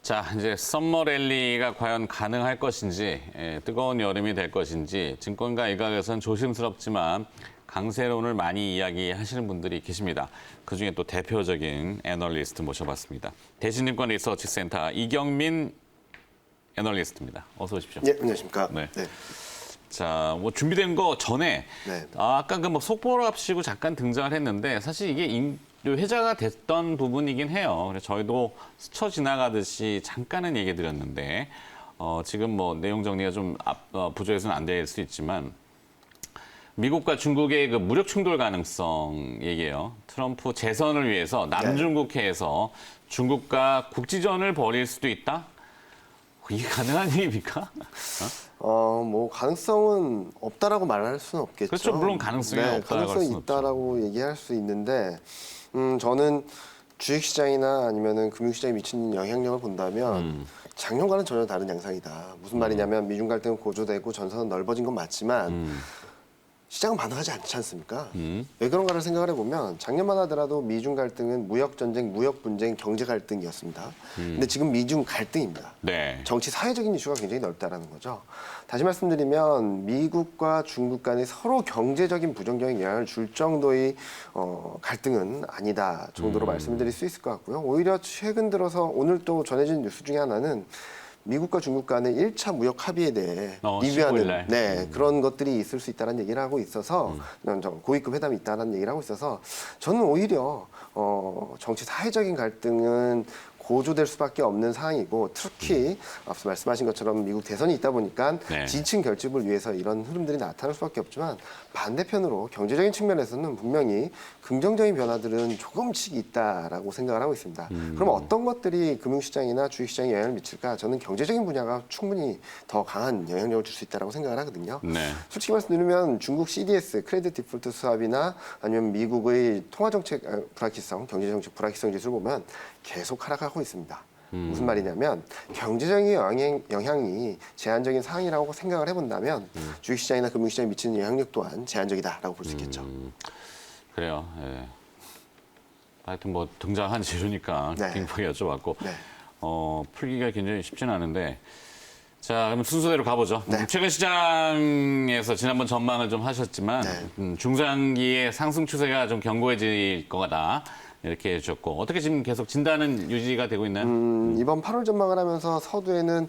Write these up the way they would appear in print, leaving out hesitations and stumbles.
자, 이제 썸머 랠리가 과연 가능할 것인지, 뜨거운 여름이 될 것인지 증권가 일각에서는 조심스럽지만 강세론을 많이 이야기하시는 분들이 계십니다. 그중에 또 대표적인 애널리스트 모셔봤습니다. 대신증권 리서치센터 이경민 애널리스트입니다. 어서 오십시오. 네, 안녕하십니까. 네. 네. 자, 뭐 준비된 거 전에 네. 아까 그 뭐 속보랍시고 잠깐 등장을 했는데 사실 이게 회자가 됐던 부분이긴 해요. 그래서 저희도 스쳐 지나가듯이 잠깐은 얘기 드렸는데 지금 뭐 내용 정리가 좀 부조해서는 안 될 수 있지만 미국과 중국의 그 무력 충돌 가능성 얘기예요. 트럼프 재선을 위해서 남중국해에서 중국과 국지전을 벌일 수도 있다? 이게 가능한 일입니까? 뭐 가능성은 없다라고 말할 수는 없겠죠. 그렇죠. 물론 가능성이 없다라고 할 가능성이 수는 있다라고 얘기할 수 있는데, 저는 주식시장이나 아니면은 금융시장에 미치는 영향력을 본다면 작년과는 전혀 다른 양상이다. 무슨 말이냐면 미중 갈등은 고조되고 전선은 넓어진 건 맞지만 시장은 반응하지 않지 않습니까? 왜 그런가를 생각을 해보면 작년만 하더라도 미중 갈등은 무역 전쟁, 무역 분쟁, 경제 갈등이었습니다. 근데 지금 미중 갈등입니다. 네. 정치 사회적인 이슈가 굉장히 넓다라는 거죠. 다시 말씀드리면 미국과 중국 간에 서로 경제적인 부정적인 영향을 줄 정도의 갈등은 아니다 정도로 말씀을 드릴 수 있을 것 같고요. 오히려 최근 들어서 오늘 또 전해진 뉴스 중에 하나는 미국과 중국 간의 1차 무역 합의에 대해 리뷰하는 그런 것들이 있을 수 있다는 얘기를 하고 있어서 고위급 회담이 있다는 얘기를 하고 있어서 저는 오히려 정치 사회적인 갈등은 고조될 수밖에 없는 상황이고 특히 앞서 말씀하신 것처럼 미국 대선이 있다 보니까 지지층 결집을 위해서 이런 흐름들이 나타날 수밖에 없지만 반대편으로 경제적인 측면에서는 분명히 긍정적인 변화들은 조금씩 있다라고 생각을 하고 있습니다. 그럼 어떤 것들이 금융시장이나 주식시장에 영향을 미칠까? 저는 경제적인 분야가 충분히 더 강한 영향력을 줄 수 있다고 생각을 하거든요. 네. 솔직히 말씀드리면 중국 CDS, 크레딧 디폴트 스왑이나 아니면 미국의 통화정책 불확실성, 경제정책 불확실성 지수를 보면 계속 하락하고 있습니다. 무슨 말이냐면 경제적인 영향이 제한적인 상황이라고 생각을 해본다면 주식시장이나 금융시장에 미치는 영향력 또한 제한적이다라고 볼 수 있겠죠. 그래요. 예. 하여튼 뭐 등장한 재료니까 빙봉이 여쭤봤고 풀기가 굉장히 쉽지는 않은데 자, 그럼 순서대로 가보죠. 최근 시장에서 지난번 전망을 좀 하셨지만 중장기의 상승 추세가 좀 견고해질 거다. 이렇게 해주셨고 어떻게 지금 계속 진단은 유지가 되고 있나요? 이번 8월 전망을 하면서 서두에는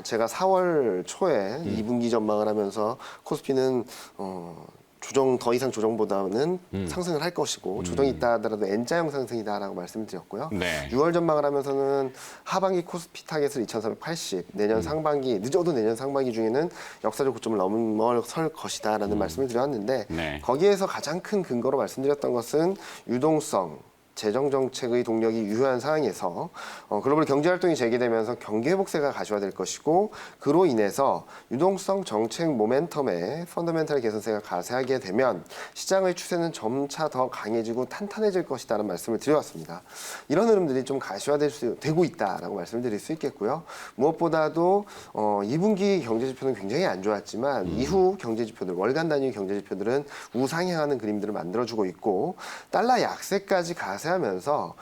제가 4월 초에 2분기 전망을 하면서 코스피는 더 이상 조정보다는 상승을 할 것이고 조정이 있다 하더라도 N자형 상승이다라고 말씀을 드렸고요. 6월 전망을 하면서는 하반기 코스피 타겟을 2,480, 내년 상반기, 늦어도 내년 상반기 중에는 역사적 고점을 넘어설 것이다라는 말씀을 드렸는데 거기에서 가장 큰 근거로 말씀드렸던 것은 유동성, 재정 정책의 동력이 유효한 상황에서 글로벌 경제 활동이 재개되면서 경기 회복세가 가시화될 것이고 그로 인해서 유동성 정책 모멘텀의 펀더멘탈 개선세가 가세하게 되면 시장의 추세는 점차 더 강해지고 탄탄해질 것이다라는 말씀을 드려왔습니다. 이런 흐름들이 좀 가시화되고 있다라고 말씀을 드릴 수 있겠고요. 무엇보다도 2분기 경제 지표는 굉장히 안 좋았지만 이후 경제 지표들, 월간 단위 경제 지표들은 우상향하는 그림들을 만들어주고 있고 달러 약세까지 가세하면서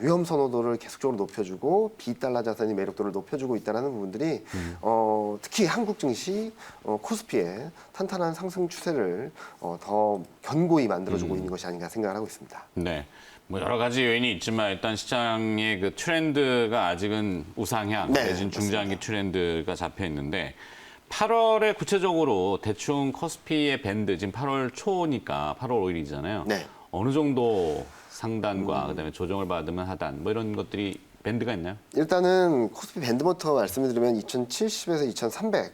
위험 선호도를 계속적으로 높여주고 비달러 자산의 매력도를 높여주고 있다는 부분들이 특히 한국 증시 코스피의 탄탄한 상승 추세를 더 견고히 만들어주고 있는 것이 아닌가 생각을 하고 있습니다. 네. 뭐 여러 가지 요인이 있지만 일단 시장의 그 트렌드가 아직은 우상향 내진 중장기 트렌드가 잡혀 있는데 8월에 구체적으로 대충 코스피의 밴드 지금 8월 초니까 8월 5일이잖아요. 어느 정도 상단과 그다음에 조정을 받으면 하단 뭐 이런 것들이 밴드가 있나요? 일단은 코스피 밴드부터 말씀을 드리면 2,070에서 2,300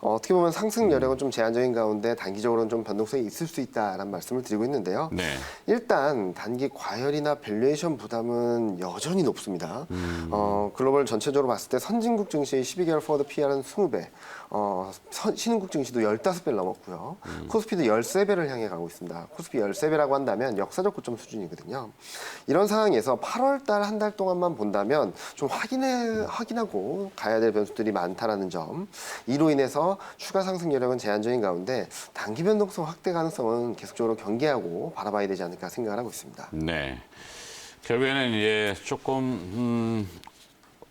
어떻게 보면 상승 여력은 좀 제한적인 가운데 단기적으로는 좀 변동성이 있을 수 있다라는 말씀을 드리고 있는데요. 일단 단기 과열이나 밸류에이션 부담은 여전히 높습니다. 글로벌 전체적으로 봤을 때 선진국 증시의 12개월 포워드 PR은 20배, 신흥국 증시도 15배를 넘었고요. 코스피도 13배를 향해 가고 있습니다. 코스피 13배라고 한다면 역사적 고점 수준이거든요. 이런 상황에서 8월 달 한 달 동안만 본다면 좀 확인하고 가야 될 변수들이 많다라는 점. 이로 인해서 추가 상승 여력은 제한적인 가운데 단기 변동성 확대 가능성은 계속적으로 경계하고 바라봐야 되지 않을까 생각을 하고 있습니다. 네. 결국에는 이제 조금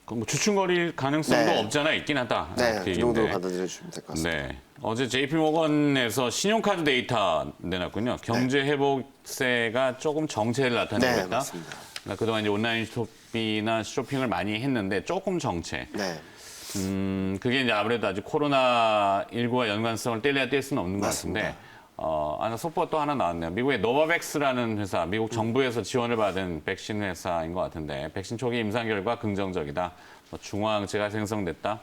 뭐 주춤거릴 가능성도 네. 없지 않아 있긴 하다. 네, 그 정도로 얘기인데. 받아들여 주시면 될 것 같습니다. 네. 어제 JP모건에서 신용카드 데이터 내놨군요. 경제 회복세가 조금 정체를 나타내고 네, 있다. 맞습니다. 그러니까 그동안 이제 온라인 쇼핑이나 쇼핑을 많이 했는데 조금 정체. 네, 그게 이제 아무래도 아직 코로나19와 연관성을 뗄래야 뗄 수는 없는 것 같은데, 속보가 또 하나 나왔네요. 미국의 노바백스라는 회사, 미국 정부에서 지원을 받은 백신 회사인 것 같은데, 백신 초기 임상 결과 긍정적이다. 뭐 중화항체가 생성됐다.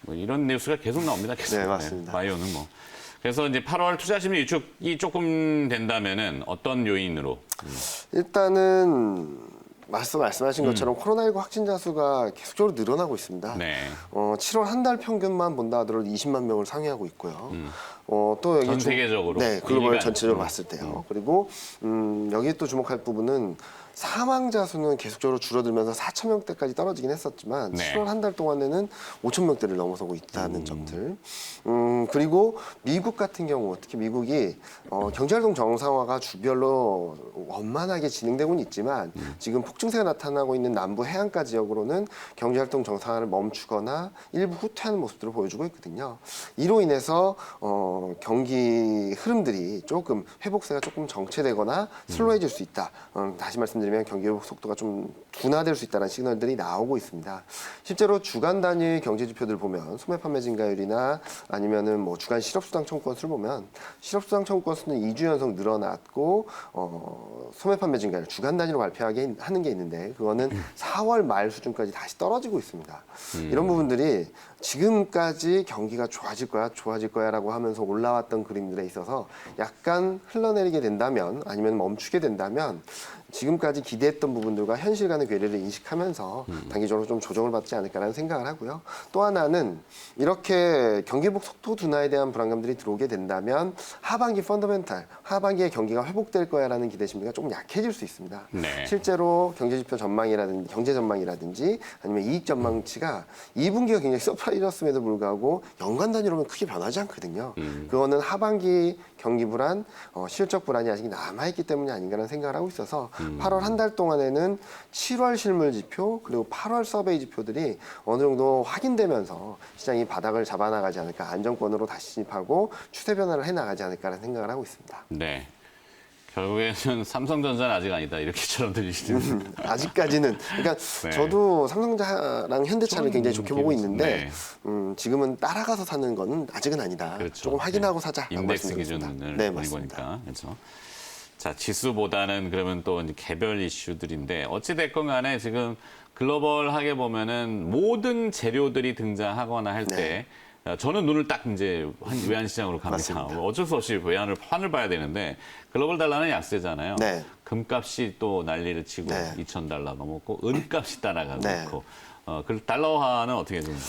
뭐 이런 뉴스가 계속 나옵니다. 계속. 네, 맞습니다. 바이오는 뭐. 그래서 이제 8월 투자 심리 위축이 조금 된다면은 어떤 요인으로? 일단은 말씀하신 것처럼 코로나19 확진자 수가 계속적으로 늘어나고 있습니다. 네. 7월 한 달 평균만 본다 하더라도 20만 명을 상회하고 있고요. 또 여기 전 세계적으로? 네, 글로벌 일간. 전체적으로 봤을 때요. 그리고 여기 또 주목할 부분은 사망자 수는 계속적으로 줄어들면서 4천 명대까지 떨어지긴 했었지만 네. 7월 한 달 동안에는 5천 명대를 넘어서고 있다는 점들. 그리고 미국 같은 경우 특히 미국이 경제활동 정상화가 주별로 원만하게 진행되고는 있지만 지금 폭증세가 나타나고 있는 남부 해안가 지역으로는 경제활동 정상화를 멈추거나 일부 후퇴하는 모습들을 보여주고 있거든요. 이로 인해서 경기 흐름들이 조금 회복세가 조금 정체되거나 슬로해질 수 있다. 다시 말씀드리면 경기 회복 속도가 좀 둔화될 수 있다는 시그널들이 나오고 있습니다. 실제로 주간 단위 경제 지표들 보면 소매 판매 증가율이나 아니면은 뭐 주간 실업수당 청구건 수를 보면 실업수당 청구건 수는 2주 연속 늘어났고 소매 판매 증가율 주간 단위로 발표하게 하는 게 있는데 그거는 4월 말 수준까지 다시 떨어지고 있습니다. 이런 부분들이 지금까지 경기가 좋아질 거야라고 하면서 올라왔던 그림들에 있어서 약간 흘러내리게 된다면 아니면 멈추게 된다면 지금까지 기대했던 부분들과 현실 간의 괴리를 인식하면서 단기적으로 좀 조정을 받지 않을까라는 생각을 하고요. 또 하나는 이렇게 경기 회복 속도 둔화에 대한 불안감들이 들어오게 된다면 하반기 펀더멘탈, 하반기에 경기가 회복될 거야라는 기대 심리가 조금 약해질 수 있습니다. 네. 실제로 경제 지표 전망이라든지 경제 전망이라든지 아니면 이익 전망치가 2분기가 굉장히 서프라이즈였음에도 불구하고 연간 단위로는 크게 변하지 않거든요. 그거는 하반기 경기 불안, 실적 불안이 아직 남아있기 때문이 아닌가라는 생각을 하고 있어서 8월 한 달 동안에는 7월 실물 지표 그리고 8월 서베이 지표들이 어느 정도 확인되면서 시장이 바닥을 잡아나가지 않을까 안정권으로 다시 진입하고 추세 변화를 해나가지 않을까라는 생각을 하고 있습니다. 네. 결국에는 삼성전자는 아직 아니다. 이렇게처럼 들리시는데. 아직까지는 그러니까 네. 저도 삼성전자랑 현대차를 굉장히 좋게 보고 있는데 네. 지금은 따라가서 사는 건 아직은 아니다. 그렇죠. 조금 확인하고 사자. 인덱스 기준을 네, 보는 맞습니다. 거니까. 그렇죠. 자, 지수보다는 그러면 또 이제 개별 이슈들인데 어찌됐건 간에 지금 글로벌하게 보면은 모든 재료들이 등장하거나 할 때 저는 눈을 딱 이제 외환시장으로 갑니다. 맞습니다. 어쩔 수 없이 환을 봐야 되는데 글로벌 달러는 약세잖아요. 네. 금값이 또 난리를 치고 네. 2,000달러 넘었고 은값이 따라가고 네. 있고 그 달러화는 어떻게 되는지.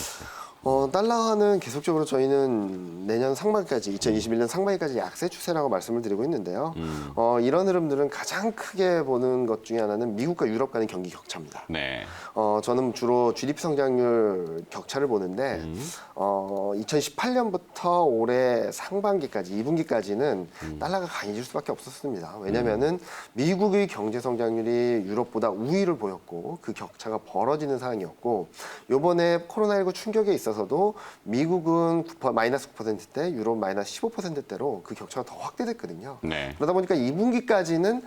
달러화는 계속적으로 저희는 내년 상반기까지 2021년 상반기까지 약세 추세라고 말씀을 드리고 있는데요. 이런 흐름들은 가장 크게 보는 것 중에 하나는 미국과 유럽 간의 경기 격차입니다. 네. 저는 주로 GDP 성장률 격차를 보는데 2018년부터 올해 상반기까지 2분기까지는 달러가 강해질 수밖에 없었습니다. 왜냐하면은 미국의 경제 성장률이 유럽보다 우위를 보였고 그 격차가 벌어지는 상황이었고 이번에 코로나19 충격에 있어서도 미국은 마이너스 9%대, 유럽 마이너스 15%대로 그 격차가 더 확대됐거든요. 네. 그러다 보니까 2분기까지는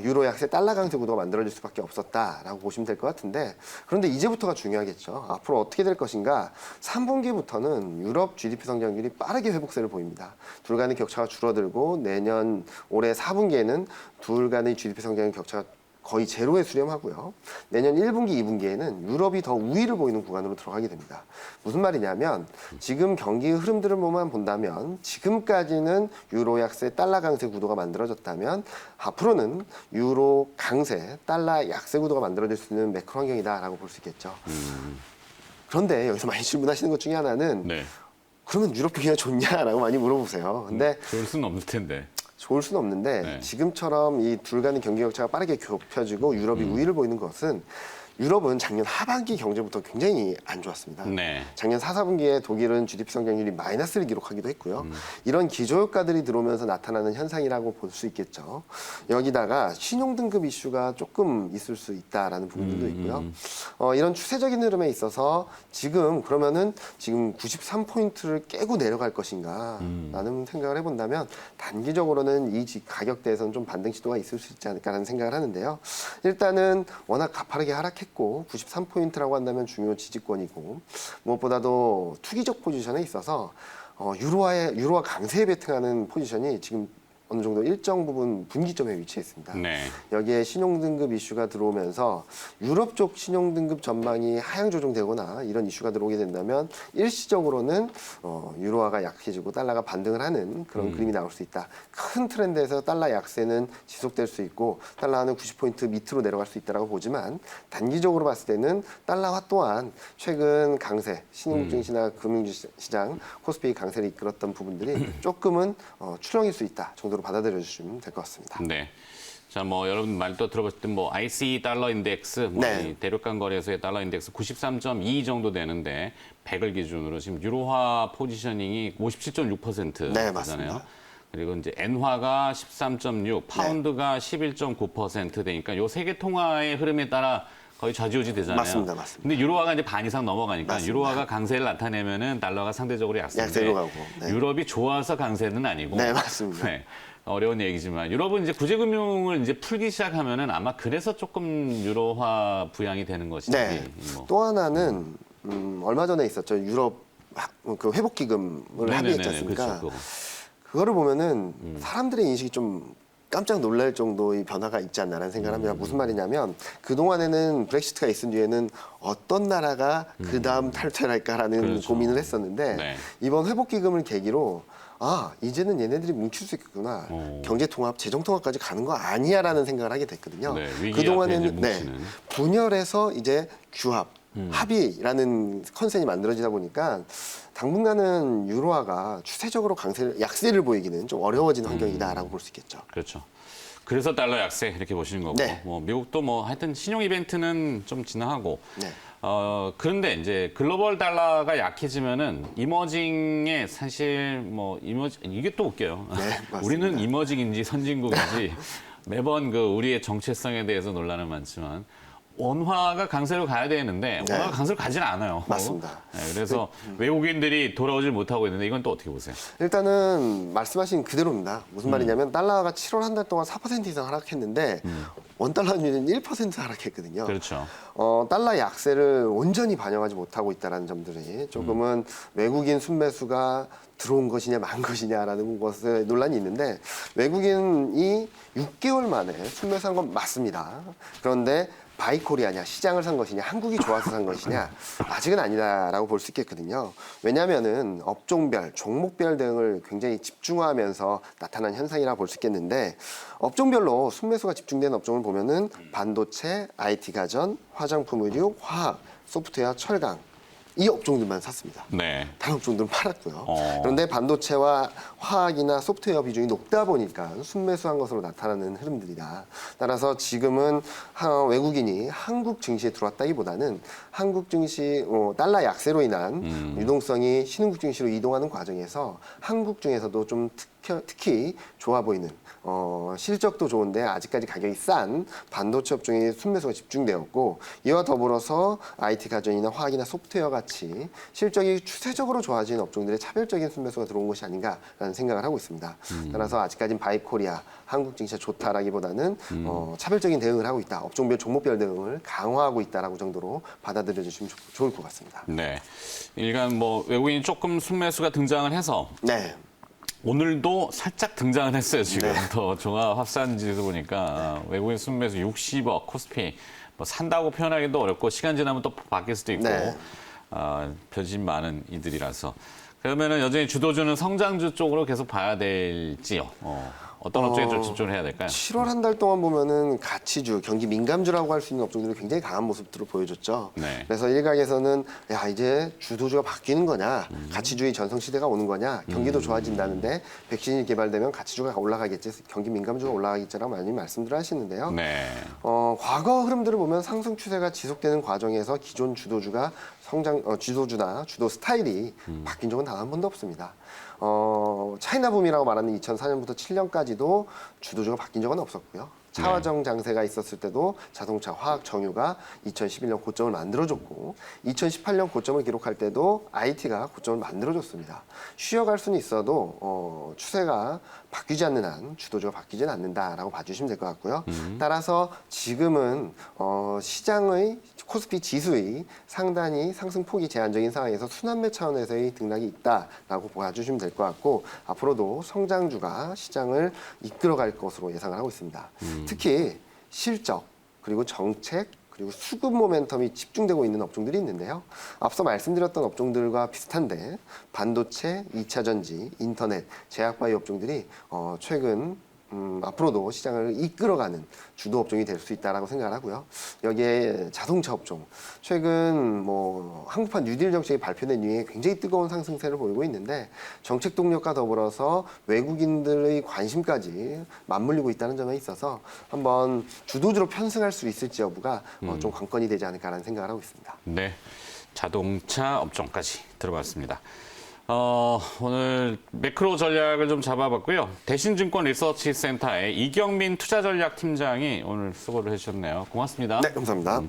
유로 약세, 달러 강세 구도가 만들어질 수밖에 없었다라고 보시면 될 것 같은데 그런데 이제부터가 중요하겠죠. 앞으로 어떻게 될 것인가? 3분기부터는 유럽 GDP 성장률이 빠르게 회복세를 보입니다. 둘 간의 격차가 줄어들고 내년 올해 4분기에는 둘 간의 GDP 성장률 격차가 거의 제로에 수렴하고요. 내년 1분기, 2분기에는 유럽이 더 우위를 보이는 구간으로 들어가게 됩니다. 무슨 말이냐면 지금 경기 흐름들을만 본다면 지금까지는 유로 약세, 달러 강세 구도가 만들어졌다면 앞으로는 유로 강세, 달러 약세 구도가 만들어질 수 있는 매크로 환경이다라고 볼 수 있겠죠. 그런데 여기서 많이 질문하시는 것 중에 하나는 네. 그러면 유럽 경기가 좋냐라고 많이 물어보세요. 근데 좋을 수는 없을 텐데. 좋을 수는 없는데 네. 지금처럼 이 둘 간의 경기 격차가 빠르게 좁혀지고 유럽이 우위를 보이는 것은 유럽은 작년 하반기 경제부터 굉장히 안 좋았습니다. 네. 작년 4, 4분기에 독일은 GDP 성장률이 마이너스를 기록하기도 했고요. 이런 기저효과들이 들어오면서 나타나는 현상이라고 볼 수 있겠죠. 여기다가 신용등급 이슈가 조금 있을 수 있다라는 부분들도 있고요. 이런 추세적인 흐름에 있어서 그러면은 지금 93포인트를 깨고 내려갈 것인가 라는 생각을 해본다면 단기적으로는 이 가격대에서는 좀 반등 시도가 있을 수 있지 않을까라는 생각을 하는데요. 일단은 워낙 가파르게 하락했고 93포인트라고 한다면 중요 지지권이고 무엇보다도 투기적 포지션에 있어서 유로화 강세에 베팅하는 포지션이 지금 어느 정도 일정 부분 분기점에 위치해 있습니다. 네. 여기에 신용등급 이슈가 들어오면서 유럽 쪽 신용등급 전망이 하향 조정되거나 이런 이슈가 들어오게 된다면 일시적으로는 유로화가 약해지고 달러가 반등을 하는 그런 그림이 나올 수 있다. 큰 트렌드에서 달러 약세는 지속될 수 있고 달러는 90포인트 밑으로 내려갈 수 있다고 보지만 단기적으로 봤을 때는 달러화 또한 최근 강세, 신흥증시나 금융시장, 코스피 강세를 이끌었던 부분들이 조금은 출렁일 수 있다 정도로 받아들여 주시면 될 것 같습니다. 네. 자, 뭐 여러분 말도 들어봤을 때 뭐 ICE 달러 인덱스, 네. 이 대륙간 거래소의 달러 인덱스 93.2 정도 되는데 100을 기준으로 지금 유로화 포지셔닝이 57.6%잖아요. 네, 맞습니다. 그리고 이제 엔화가 13.6, 파운드가 11.9% 되니까 요 세 개 통화의 흐름에 따라 거의 좌지우지 되잖아요. 맞습니다. 근데 유로화가 이제 반 이상 넘어가니까 맞습니다. 유로화가 강세를 나타내면은 달러가 상대적으로 약세인데 약세로 가고. 네. 유럽이 좋아서 강세는 아니고. 네, 맞습니다. 네. 어려운 얘기지만 유럽은 이제 구제금융을 이제 풀기 시작하면은 아마 그래서 조금 유로화 부양이 되는 것인지. 네. 뭐. 또 하나는 얼마 전에 있었죠. 유럽 그 회복 기금을 합의했지 않습니까? 그렇죠. 그거를 보면은 사람들의 인식이 좀 깜짝 놀랄 정도의 변화가 있지 않나라는 생각을 합니다. 무슨 말이냐면 그동안에는 브렉시트가 있은 뒤에는 어떤 나라가 그 다음 탈퇴를 할까라는 그렇죠. 고민을 했었는데 네. 이번 회복기금을 계기로 이제는 얘네들이 뭉칠 수 있겠구나. 경제통합, 재정통합까지 가는 거 아니야라는 생각을 하게 됐거든요. 네, 위기 앞에 그동안에는 이제 뭉치는. 분열해서 이제 규합, 합의라는 컨셉이 만들어지다 보니까 당분간은 유로화가 추세적으로 약세를 보이기는 좀 어려워진 환경이다라고 볼 수 있겠죠. 그렇죠. 그래서 달러 약세 이렇게 보시는 거고. 네. 뭐 미국도 뭐 하여튼 신용 이벤트는 좀 지나가고. 네. 그런데 이제 글로벌 달러가 약해지면은 이머징에 사실 뭐 이게 또 웃겨요. 네, 맞습니다. 우리는 이머징인지 선진국인지 매번 그 우리의 정체성에 대해서 논란은 많지만 원화가 강세로 가야 되는데 네. 원화가 강세로 가진 않아요. 맞습니다. 네, 그래서 외국인들이 돌아오질 못하고 있는데 이건 또 어떻게 보세요? 일단은 말씀하신 그대로입니다. 무슨 말이냐면 달러가 7월 한 달 동안 4% 이상 하락했는데 원달러율은 1% 하락했거든요. 그렇죠. 달러 약세를 온전히 반영하지 못하고 있다는 점들이 조금은 외국인 순매수가 들어온 것이냐 만 것이냐라는 것에 논란이 있는데 외국인이 6개월 만에 순매수한 건 맞습니다. 그런데 바이코리아냐 시장을 산 것이냐 한국이 좋아서 산 것이냐 아직은 아니다라고 볼 수 있겠거든요. 왜냐하면은 업종별, 종목별 등을 굉장히 집중화하면서 나타난 현상이라 볼 수 있겠는데 업종별로 순매수가 집중된 업종을 보면은 반도체, IT 가전, 화장품 의류, 화학, 소프트웨어, 철강 이 업종들만 샀습니다. 네. 다른 업종들은 팔았고요. 그런데 반도체와 화학이나 소프트웨어 비중이 높다 보니까 순매수한 것으로 나타나는 흐름들이다. 따라서 지금은 외국인이 한국 증시에 들어왔다기보다는 한국 증시 달러 약세로 인한 유동성이 신흥국 증시로 이동하는 과정에서 한국 중에서도 좀 특히 좋아 보이는 실적도 좋은데 아직까지 가격이 싼 반도체 업종에 순매수가 집중되었고 이와 더불어서 IT 가전이나 화학이나 소프트웨어 같이 실적이 추세적으로 좋아진 업종들의 차별적인 순매수가 들어온 것이 아닌가라는 생각을 하고 있습니다. 따라서 아직까지는 바이코리아, 한국 증시가 좋다라기보다는 차별적인 대응을 하고 있다. 업종별, 종목별 대응을 강화하고 있다라고 정도로 받아들여 주시면 좋을 것 같습니다. 네. 일간 뭐 외국인이 조금 순매수가 등장을 해서 네. 오늘도 살짝 등장을 했어요, 지금. 네. 더 종합 합산 지수 보니까 외국인 순매수 60억, 코스피 뭐 산다고 표현하기도 어렵고 시간 지나면 또 바뀔 수도 있고 네. 변심 많은 이들이라서 그러면은 여전히 주도주는 성장주 쪽으로 계속 봐야 될지요. 어떤 업종에 좀 집중을 해야 될까요? 7월 한 달 동안 보면은 가치주, 경기 민감주라고 할 수 있는 업종들이 굉장히 강한 모습들을 보여줬죠. 네. 그래서 일각에서는 야 이제 주도주가 바뀌는 거냐, 가치주의 전성시대가 오는 거냐, 경기도 좋아진다는데 백신이 개발되면 가치주가 올라가겠지, 경기 민감주가 올라가겠지라고 많이 말씀들을 하시는데요. 네. 과거 흐름들을 보면 상승 추세가 지속되는 과정에서 기존 주도주가 주도주나 주도 스타일이 바뀐 적은 단 한 번도 없습니다. 차이나붐이라고 말하는 2004년부터 7년까지도 주도주가 바뀐 적은 없었고요. 차화정 장세가 있었을 때도 자동차, 화학, 정유가 2011년 고점을 만들어줬고 2018년 고점을 기록할 때도 IT가 고점을 만들어줬습니다. 쉬어갈 수는 있어도 추세가 바뀌지 않는 한 주도주가 바뀌지는 않는다라고 봐주시면 될 것 같고요. 따라서 지금은 시장의 코스피 지수의 상단이 상승폭이 제한적인 상황에서 순환매 차원에서의 등락이 있다라고 봐주시면 될 것 같고 앞으로도 성장주가 시장을 이끌어갈 것으로 예상을 하고 있습니다. 특히 실적 그리고 정책 그리고 수급 모멘텀이 집중되고 있는 업종들이 있는데요. 앞서 말씀드렸던 업종들과 비슷한데 반도체, 2차 전지, 인터넷, 제약바이오 업종들이 최근 앞으로도 시장을 이끌어가는 주도 업종이 될 수 있다라고 생각을 하고요. 여기에 자동차 업종, 최근 한국판 뉴딜 정책이 발표된 이후에 굉장히 뜨거운 상승세를 보이고 있는데 정책 동력과 더불어서 외국인들의 관심까지 맞물리고 있다는 점에 있어서 한번 주도주로 편승할 수 있을지 여부가 좀 관건이 되지 않을까라는 생각을 하고 있습니다. 네. 자동차 업종까지 들어봤습니다. 오늘 매크로 전략을 좀 잡아봤고요. 대신증권 리서치센터의 이경민 투자전략팀장이 오늘 수고를 해주셨네요. 고맙습니다. 네, 감사합니다.